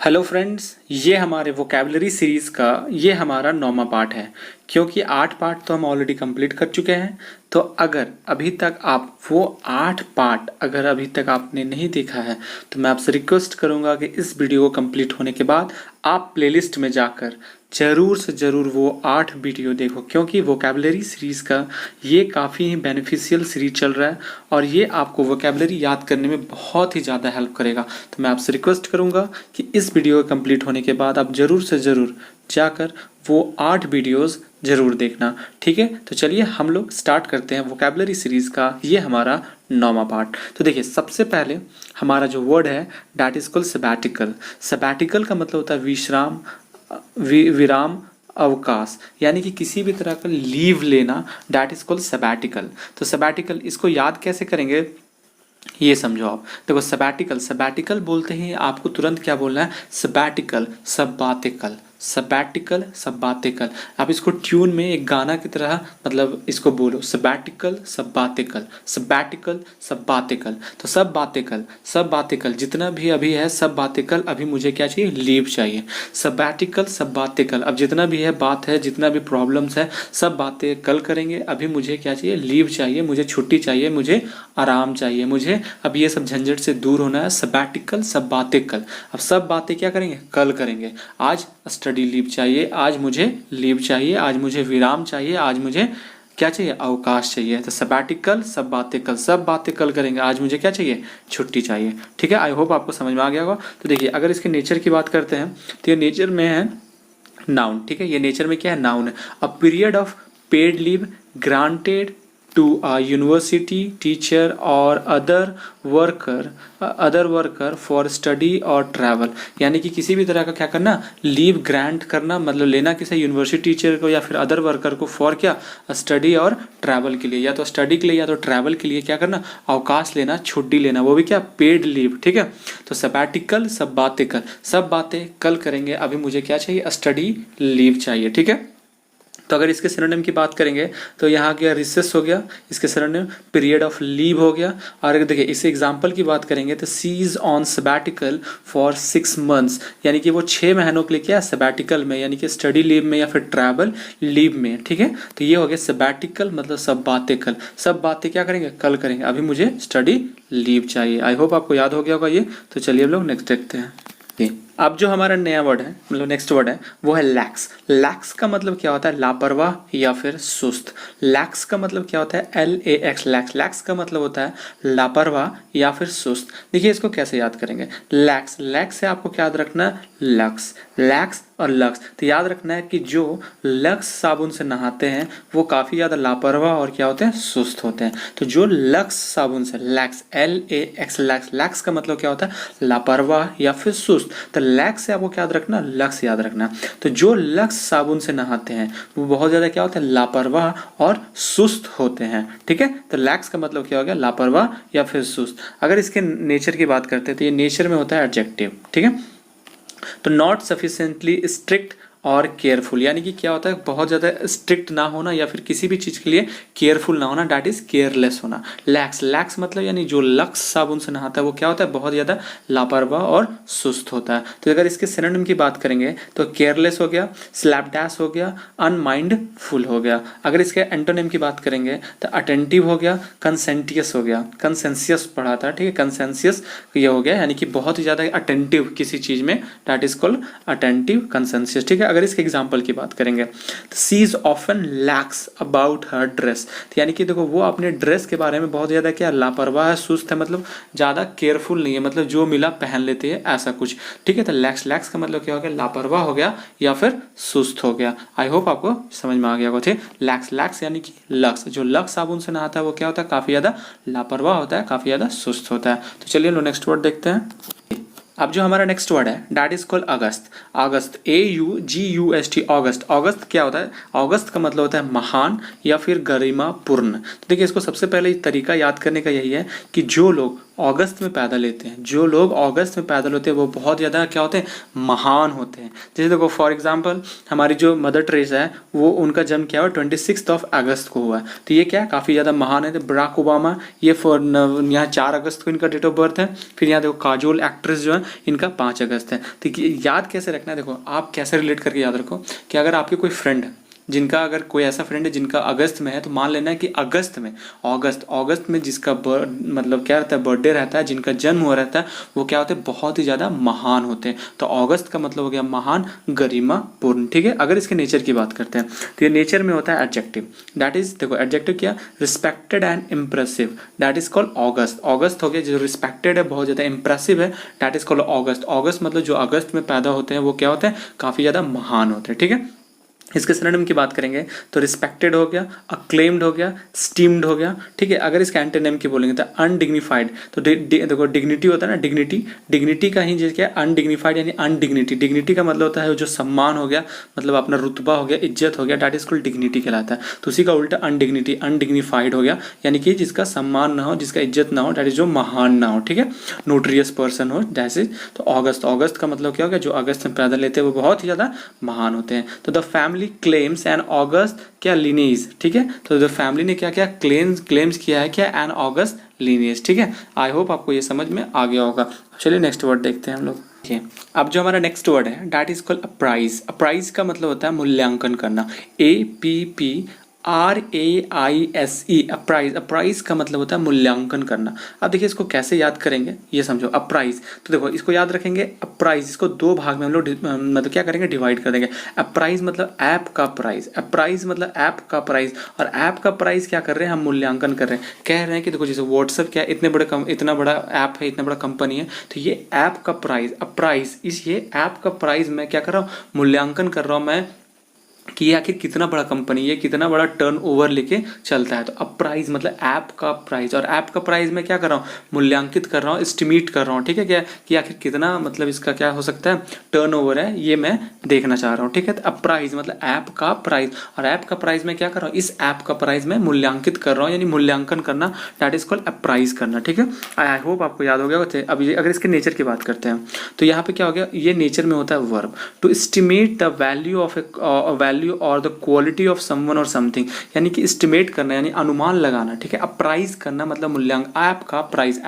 Hello friends, ये हमारे vocabulary series का ये हमारा 9वां पार्ट है। क्योंकि 8 पार्ट तो हम ऑलरेडी कंप्लीट कर चुके हैं, तो अगर अभी तक आप वो 8 पार्ट अगर अभी तक आपने नहीं देखा है तो मैं आपसे रिक्वेस्ट करूंगा कि इस वीडियो को कंप्लीट होने के बाद आप प्लेलिस्ट में जाकर ज़रूर से ज़रूर वो 8 वीडियो देखो। क्योंकि वोकेबलरी सीरीज़ का ये काफ़ी ही बेनिफिशियल सीरीज चल रहा है और ये आपको वोकेबलरी याद करने में बहुत ही ज़्यादा हेल्प करेगा। तो मैं आपसे रिक्वेस्ट करूँगा कि इस वीडियो कंप्लीट होने के बाद आप ज़रूर से ज़रूर जाकर वो 8 वीडियोस ज़रूर देखना, ठीक है। तो चलिए हम लोग स्टार्ट करते हैं वोकेबलरी सीरीज़ का ये हमारा 9वां पार्ट। तो देखिए, सबसे पहले हमारा जो वर्ड है that is called sabbatical. Sabbatical का मतलब होता है विश्राम, विराम, अवकाश, यानी कि किसी भी तरह का लीव लेना, डैट इज कॉल्ड सबैटिकल। तो सबैटिकल इसको याद कैसे करेंगे ये समझो आप। देखो, सबैटिकल सबैटिकल बोलते ही आपको तुरंत क्या बोलना है, सबैटिकल सबबातिकल, सबैटिकल सबबातिकल। आप इसको ट्यून में एक गाना की तरह मतलब इसको बोलो, सबैटिकल सबबातिकल, सबैटिकल सबबातिकल। तो सब बातिकल जितना भी अभी है सब बातिकल, अभी मुझे क्या चाहिए, लीव चाहिए। सबैटिकल सबबातिकल, अब जितना भी है बात है, जितना भी प्रॉब्लम्स है सब बातें कल करेंगे, अभी मुझे क्या चाहिए, लीव चाहिए, मुझे छुट्टी चाहिए, मुझे आराम चाहिए, मुझे अब ये सब झंझट से दूर होना है। सबैटिकल सबबातिकल, अब सब बातें क्या करेंगे, कल करेंगे। आज स्टडी लीव चाहिए, आज मुझे लीव चाहिए, आज मुझे विराम चाहिए, आज मुझे क्या चाहिए, अवकाश चाहिए। तो सबैटिकल सब बातें कल करेंगे, आज मुझे क्या चाहिए, छुट्टी चाहिए। ठीक है, आई होप आपको समझ में आ गया होगा। तो देखिए, अगर इसके नेचर की बात करते हैं तो ये नेचर में है नाउन। ठीक है, ये नेचर में क्या है, नाउन है। A period of paid leave granted to a university teacher और अदर वर्कर फॉर स्टडी और ट्रैवल, यानी कि किसी भी तरह का क्या करना, लीव ग्रांट करना, मतलब लेना किसी यूनिवर्सिटी टीचर को या फिर अदर वर्कर को फॉर क्या, स्टडी और ट्रैवल के लिए, या तो स्टडी के लिए या तो ट्रैवल के लिए क्या करना, अवकाश लेना, छुट्टी लेना, वो भी क्या, पेड लीव। ठीक है, तो सबैटिकल सब बातें कल करेंगे, अभी मुझे क्या चाहिए, स्टडी लीव चाहिए। ठीक है, तो अगर इसके सिनोनिम की बात करेंगे तो यहाँ क्या, रिसेस हो गया, इसके सिनोनिम पीरियड ऑफ लीव हो गया। और अगर देखिए इस एग्जांपल की बात करेंगे तो she is on sabbatical for 6 months, यानी कि वो 6 महीनों के लिए क्या, सबैटिकल में, यानी कि स्टडी लीव में या फिर ट्रैवल लीव में। ठीक है, तो ये हो गया सबैटिकल मतलब सब बातें कल, सब बातें क्या करेंगे, कल करेंगे, अभी मुझे स्टडी लीव चाहिए। आई होप आपको याद हो गया होगा ये। तो चलिए हम लोग नेक्स्ट देखते हैं। अब जो हमारा नया वर्ड है, मतलब नेक्स्ट वर्ड है, वो है लैक्स। लैक्स का मतलब क्या होता है, लापरवाह या फिर सुस्त। लैक्स का मतलब क्या होता है, LAX, लैक्स। लैक्स का मतलब होता है लापरवाह या फिर सुस्त। देखिए इसको कैसे याद करेंगे, लैक्स, लैक्स से आपको क्या याद रखना है, लक्स, लैक्स और लक्स। तो याद रखना है कि जो लक्स साबुन से नहाते हैं वो काफ़ी ज़्यादा लापरवाह और क्या होते हैं, सुस्त होते हैं। तो जो लक्स साबुन से, लैक्स LAX, लैक्स, लैक्स का मतलब क्या होता है, लापरवाह या फिर सुस्त। तो लैक्स से आपको क्या याद रखना, लक्स याद रखना। तो जो लक्स साबुन से नहाते हैं वो बहुत ज़्यादा क्या होते हैं, लापरवाह और सुस्त होते हैं। ठीक है, तो लैक्स का मतलब क्या हो गया, लापरवाह या फिर सुस्त। अगर इसके नेचर की बात करते हैं तो ये नेचर में होता है एडजेक्टिव। ठीक है, तो नॉट सफिशिएंटली स्ट्रिक्ट और केयरफुल, यानी कि क्या होता है, बहुत ज़्यादा स्ट्रिक्ट ना होना या फिर किसी भी चीज़ के लिए केयरफुल ना होना, डैट इज केयरलेस होना। लैक्स, लैक्स मतलब यानी जो लक्स साबुन से नहाता है वो क्या होता है, बहुत ज़्यादा लापरवाह और सुस्त होता है। तो अगर इसके सिनोनिम की बात करेंगे तो केयरलेस हो गया, स्लैपडैश हो गया, अनमाइंडफुल हो गया। अगर इसके एंटोनिम की बात करेंगे तो अटेंटिव हो गया, कंसेंटियस हो गया, कंसेंसियस पढ़ा था। ठीक है, कंसेंसियस ये हो गया, यानी कि बहुत ही ज़्यादा अटेंटिव किसी चीज़ में, that is called attentive conscious. ठीक है, अगर इसके एग्जांपल की बात करेंगे तो she is often lax about her dress, यानी कि देखो वो अपने ड्रेस के बारे में बहुत ज़्यादा क्या, लापरवाह है, सुस्त है, मतलब ज़्यादा केयरफुल नहीं है, मतलब जो मिला पहन लेते हैं ऐसा कुछ। ठीक है, तो लैक्स, लैक्स का मतलब क्या हो गया, लापरवाह हो गया या फिर सुस्त हो गया। आई होप आपको समझ में आ गया होगा। लैक्स, लैक्स यानी कि लक्स, जो लक्स साबुन से नहाता है वो क्या होता है, काफ़ी ज़्यादा लापरवाह होता है, काफ़ी ज़्यादा सुस्त होता है। तो चलिए लो नेक्स्ट वर्ड देखते हैं। अब जो हमारा नेक्स्ट वर्ड है that is called August. August, AUGUST, अगस्त। अगस्त क्या होता है, अगस्त का मतलब होता है महान या फिर गरिमापूर्ण। तो देखिए इसको सबसे पहले तरीका याद करने का यही है कि जो लोग अगस्त में पैदा लेते हैं, जो लोग अगस्त में पैदा होते हैं वो बहुत ज़्यादा क्या होते हैं, महान होते हैं। जैसे देखो फॉर एग्जांपल हमारी जो मदर टेरेसा है वो उनका जन्म क्या हुआ 26 अगस्त को हुआ है, तो ये क्या काफ़ी ज़्यादा महान है। तो बराक ओबामा ये यहाँ 4 अगस्त को इनका डेट ऑफ बर्थ है। फिर यहाँ देखो काजोल एक्ट्रेस जो है इनका 5 अगस्त है। तो याद कैसे रखना है, देखो आप कैसे रिलेट करके याद रखो कि अगर आपके कोई फ्रेंड है जिनका, अगर कोई ऐसा फ्रेंड है जिनका अगस्त में है, तो मान लेना है कि अगस्त में जिसका मतलब क्या रहता है, बर्थडे रहता है, जिनका जन्म हुआ रहता है, वो क्या होते हैं, बहुत ही ज़्यादा महान होते हैं। तो अगस्त का मतलब हो गया महान, गरिमापूर्ण। ठीक है, अगर इसके नेचर की बात करते हैं तो ये नेचर में होता है एडजेक्टिव, दैट इज देखो एडजेक्टिव क्या, respected and impressive, that is called August. August हो गया जो रिस्पेक्टेड है, बहुत ज़्यादा इम्प्रेसिव है, that is called August. August मतलब जो अगस्त में पैदा होते हैं वो क्या होते हैं, काफ़ी ज़्यादा महान होते हैं। ठीक है, इसके सिनोनिम की बात करेंगे तो रिस्पेक्टेड हो गया, अक्लेम्ड हो गया, स्टीम्ड हो गया। ठीक है, अगर इसका एंटोनिम की बोलेंगे तो अनडिग्निफाइड, तो देखो डिग्निटी होता है ना, डिग्निटी का ही जैसे क्या अनडिग्निफाइड यानी अनडिग्निटी। डिग्निटी का मतलब होता है जो सम्मान हो गया, मतलब अपना रुतबा हो गया, इज्जत हो गया, डैट इज कॉल्ड डिग्निटी कहलाता है। तो उसी का उल्टा अनडिग्निटी, अनडिग्निफाइड हो गया, यानी कि जिसका सम्मान ना हो, जिसका इज्जत ना हो, डैट इज जो महान ना हो। ठीक है, नोटरियस पर्सन हो जैसे। तो अगस्त का मतलब क्या हो गया, जो अगस्त में पैदा लेते हैं वो बहुत ही ज़्यादा महान होते हैं। तो the family claims an august क्या लिनेज। ठीक है, तो द फैमिली ने क्या क्या क्लेम्स किया है, क्या एन ऑगस्ट लिनेज। ठीक है, आई होप आपको ये समझ में आ गया होगा। चलिए नेक्स्ट वर्ड देखते हैं हम लोग। ठीक है, अब जो हमारा नेक्स्ट वर्ड है that is called apprise. Apprise का मतलब होता है मूल्यांकन करना, APPRAISE, अप्राइज। अप्राइज का मतलब होता है मूल्यांकन करना। अब देखिए इसको कैसे याद करेंगे ये समझो। अप्राइज, तो देखो इसको याद रखेंगे, अप्राइज इसको 2 भाग में हम लोग मतलब क्या करेंगे, डिवाइड कर देंगे। अप्राइज मतलब ऐप का प्राइस, अप्राइज मतलब ऐप का प्राइस, और ऐप का प्राइस क्या कर रहे हैं, हम मूल्यांकन कर रहे हैं। कह रहे हैं कि देखो जैसे व्हाट्सएप क्या इतना बड़ा ऐप है, इतना बड़ा कंपनी है, तो ये ऐप का प्राइस, अप्राइज ये ऐप का प्राइस मैं क्या कर रहा हूँ, मूल्यांकन कर रहा हूँ मैं कि आखिर कितना बड़ा कंपनी है, कितना बड़ा टर्नओवर लेके चलता है। तो अप्राइज मतलब ऐप का प्राइस, और ऐप का प्राइस मैं क्या कर रहा हूँ, मूल्यांकित कर रहा हूँ, एस्टिमेट कर रहा हूँ। ठीक है, क्या कि आखिर कितना मतलब इसका क्या हो सकता है, टर्नओवर है, ये मैं देखना चाह रहा हूँ। ठीक है, तो अप्राइज मतलब ऐप का प्राइस, और ऐप का प्राइस मैं क्या कर रहा हूँ, इस ऐप का प्राइस मैं मूल्यांकित कर रहा हूँ, यानी मूल्यांकन करना, दैट इज कॉल्ड अप्राइज करना। ठीक है, आई होप आपको याद हो गया। अब ये अगर इसके नेचर की बात करते हैं तो यहाँ पे क्या हो गया, ये नेचर में होता है verb, to estimate the value of value और द क्वालिटी ऑफ समवन और समथिंग, यानी कि एस्टिमेट करना यानी अनुमान लगाना। ठीक है, अप्राइज करना मतलब मूल्यांकन, ऐप का प्राइस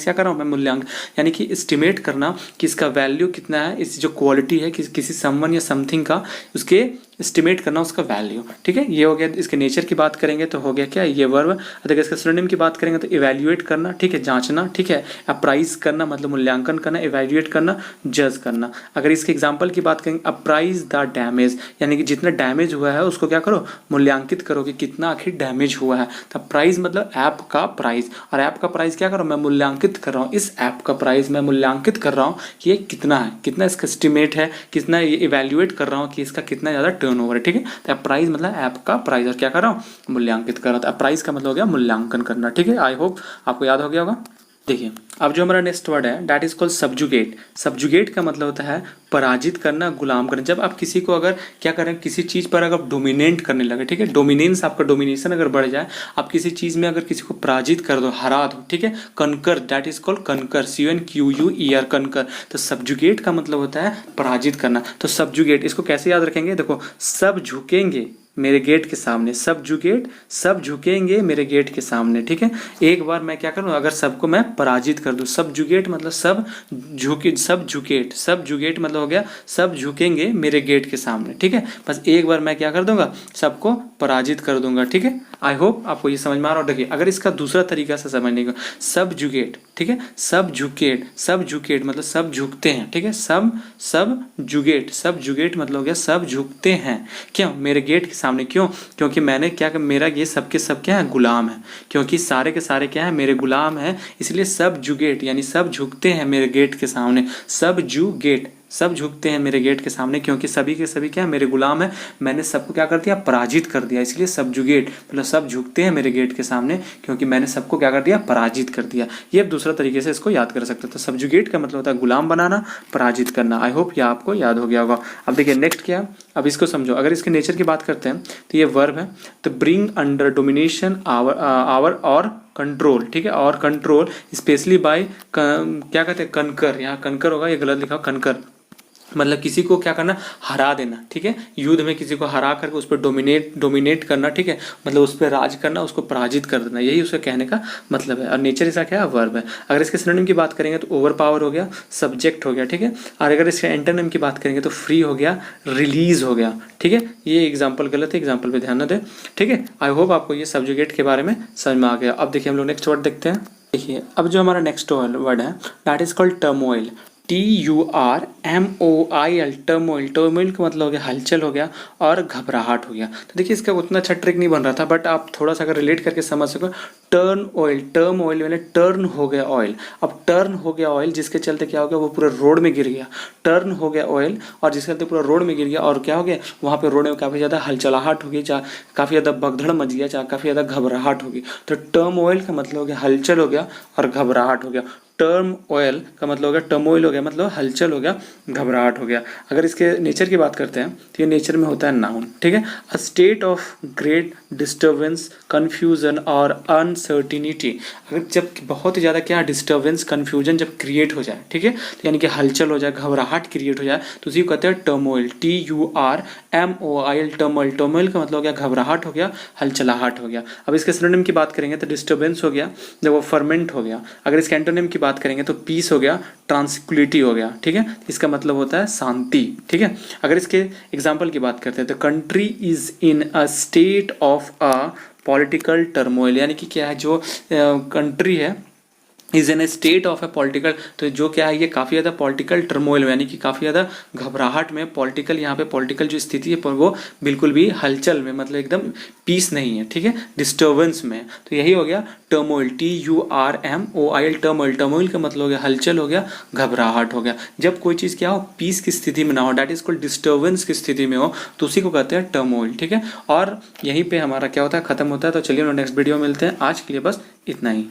क्या कर रहा हूँ मैं, मूल्यांकन, यानी कि एस्टिमेट करना कि इसका वैल्यू कितना है, इस जो क्वालिटी है किसी समवन या समथिंग का, उसके एस्टिमेट करना उसका वैल्यू। ठीक है, ये हो गया। इसके नेचर की बात करेंगे तो हो गया क्या, ये वर्ब। अगर इसका सिनोनिम की बात करेंगे तो इवैल्यूएट करना, ठीक है, जांचना। ठीक है, अप्राइज करना मतलब मूल्यांकन करना, इवैल्यूएट करना, जज करना। अगर इसके एग्जांपल की बात करेंगे, अप्राइज द डैमेज, यानी कि जितना डैमेज हुआ है उसको क्या करो, मूल्यांकित करो कि कितना आखिर डैमेज हुआ है। तो प्राइस मतलब ऐप का प्राइस, और ऐप का प्राइस क्या करो, मैं मूल्यांकित कर रहा हूँ, इस ऐप का प्राइस मैं मूल्यांकित कर रहा हूँ कि ये कितना है, कितना इसका एस्टिमेट है, कितना ये इवैल्यूएट कर रहा हूँ कि इसका कितना ज़्यादा टर्नओवर है। ठीक है, तो प्राइस मतलब ऐप का प्राइस, और क्या कर रहा हूँ, मूल्यांकित कर रहा हूँ। प्राइस का मतलब हो गया मूल्यांकन करना। ठीक है, आई होप आपको याद हो गया होगा। देखिए अब जो हमारा नेक्स्ट वर्ड है that is called subjugate. Subjugate का मतलब होता है पराजित करना, गुलाम करना। जब आप किसी को अगर क्या करें, किसी चीज़ पर अगर डोमिनेट करने लगे, ठीक है, डोमिनेंस आपका, डोमिनेशन अगर बढ़ जाए, आप किसी चीज़ में अगर किसी को पराजित कर दो, हरा दो, ठीक है, conquer, that is called conquer, CONQUER, conquer. तो सब्जुगेट का मतलब होता है पराजित करना। तो सब्जुगेट इसको कैसे याद रखेंगे, देखो सब झुकेंगे मेरे गेट के सामने, सब झुकेंगे मेरे गेट के सामने। ठीक है, एक बार मैं क्या करूं, अगर सबको मैं पराजित कर दूं, सब जुगेट मतलब सब जुगेट मतलब हो गया सब झुकेंगे मेरे गेट के सामने। ठीक है, बस एक बार मैं क्या कर दूंगा, सबको पराजित कर दूंगा। ठीक है, आई होप आपको ये समझ में आ रहा हो। देखिए अगर इसका दूसरा तरीका से समझने का, सब जुगेट, ठीक है, सब झुकेट मतलब सब झुकते हैं। ठीक है, सब जुगेट मतलब हो गया सब झुकते हैं, क्यों, मेरे गेट के सामने। क्यों, क्योंकि मैंने क्या, मेरा ये सबके सब क्या है, गुलाम है, क्योंकि सारे के सारे क्या है, मेरे गुलाम है, इसलिए सब जुगेट यानी सब झुकते हैं मेरे गेट के सामने। सब झुकते हैं मेरे गेट के सामने, क्योंकि सभी के सभी क्या है, मेरे गुलाम है, मैंने सबको क्या कर दिया, पराजित कर दिया, इसलिए सब जुगेट मतलब सब झुकते हैं मेरे गेट के सामने, क्योंकि मैंने सबको क्या कर दिया, पराजित कर दिया। ये दूसरा तरीके से इसको याद कर सकते हो। तो सब्जुगेट का मतलब होता है गुलाम बनाना, पराजित करना। आई होप ये आपको याद हो गया होगा। अब देखिए नेक्स्ट क्या, अब इसको समझो, अगर इसके नेचर की बात करते हैं तो ये वर्ब है, तो ब्रिंग अंडर डोमिनेशन आवर और कंट्रोल, ठीक है, और कंट्रोल स्पेशली बाय क्या कहते हैं, कनकर, यहाँ कनकर होगा, ये गलत लिखा कनकर, मतलब किसी को क्या करना, हरा देना, ठीक है, युद्ध में किसी को हरा करके उस पर डोमिनेट करना, ठीक है, मतलब उस पर राज करना, उसको पराजित कर देना, यही उसका कहने का मतलब है। और नेचर इसका क्या है, वर्ब है। अगर इसके सिनोनिम की बात करेंगे तो ओवर पावर हो गया, सब्जेक्ट हो गया, ठीक है, और अगर इसके एंटोनिम की बात करेंगे तो फ्री हो गया, रिलीज हो गया, ठीक है। ये एग्जाम्पल गलत है, एग्जाम्पल पे ध्यान न दें, ठीक है। आई होप आपको ये सब्जुगेट के बारे में समझ में आ गया। अब देखिए हम लोग नेक्स्ट वर्ड देखते हैं। देखिए अब जो हमारा नेक्स्ट वर्ड है that is called turmoil, TURMOIL, turmoil. Turmoil का मतलब हो गया हलचल हो गया और घबराहट हो गया। तो देखिए इसका उतना अच्छा ट्रिक नहीं बन रहा था, बट आप थोड़ा सा अगर रिलेट करके समझ सको, टर्न ऑयल, टर्म ऑयल मैंने टर्न हो गया ऑयल, अब टर्न हो गया ऑयल जिसके चलते क्या हो गया, वो पूरे रोड में गिर गया, टर्न हो गया ऑयल, और जिसके चलते पूरा रोड में गिर गया, और क्या हो गया, वहाँ पे रोड में काफ़ी ज़्यादा हलचलाहट हो गई, काफ़ी ज़्यादा भगदड़ मच गया, काफ़ी ज़्यादा घबराहट होगी। तो टर्म ऑयल का मतलब हो गया हलचल हो गया और घबराहट हो गया। टर्म ऑयल का मतलब हो गया टर्मोइल हो गया, मतलब हलचल हो गया, घबराहट हो गया। अगर इसके नेचर की बात करते हैं तो ये नेचर में होता है नाउन, ठीक है, a state of great disturbance, confusion और अनसर्टिनिटी। अगर जब बहुत ही ज़्यादा क्या डिस्टर्बेंस, कन्फ्यूजन जब क्रिएट हो जाए, ठीक है, तो यानी कि हलचल हो जाए, घबराहट क्रिएट हो जाए, तो उसी को कहते हैं टर्मोइल, TURMOIL, टर्मोइल। टर्मोइल का मतलब हो गया घबराहट हो गया, हलचलाहट हो गया। अब इसके सिनोनिम की बात करेंगे तो डिस्टर्बेंस हो गया जब वो फर्मेंट हो गया। अगर इसके एंटोनिम की बात करेंगे तो पीस हो गया, ट्रांसक्विलिटी हो गया, ठीक है, इसका मतलब होता है शांति, ठीक है। अगर इसके एग्जाम्पल की बात करते हैं तो country is in a state of a political turmoil, यानी कि क्या है, जो कंट्री है is in A state of A political, तो जो क्या है ये काफ़ी ज़्यादा पॉलिटिकल टर्मोइल, यानी कि काफ़ी ज़्यादा घबराहट में, पॉलिटिकल, यहाँ पे पॉलिटिकल जो स्थिति है वो बिल्कुल भी हलचल में, मतलब एकदम पीस नहीं है, ठीक है, डिस्टर्बेंस में। तो यही हो गया टर्मोइल, TURMOIL, टर्मोइल। टर्मोइल का मतलब हो गया हलचल हो गया, घबराहट हो गया। जब कोई चीज़ क्या हो, पीस की स्थिति में ना हो, डैट इज कॉल्ड डिस्टर्बेंस की स्थिति में हो, तो उसी को कहते हैं टर्मोइल, ठीक है। और यहीं पर हमारा क्या होता है, खत्म होता है। तो चलिए नेक्स्ट वीडियो में मिलते हैं, आज के लिए बस इतना ही।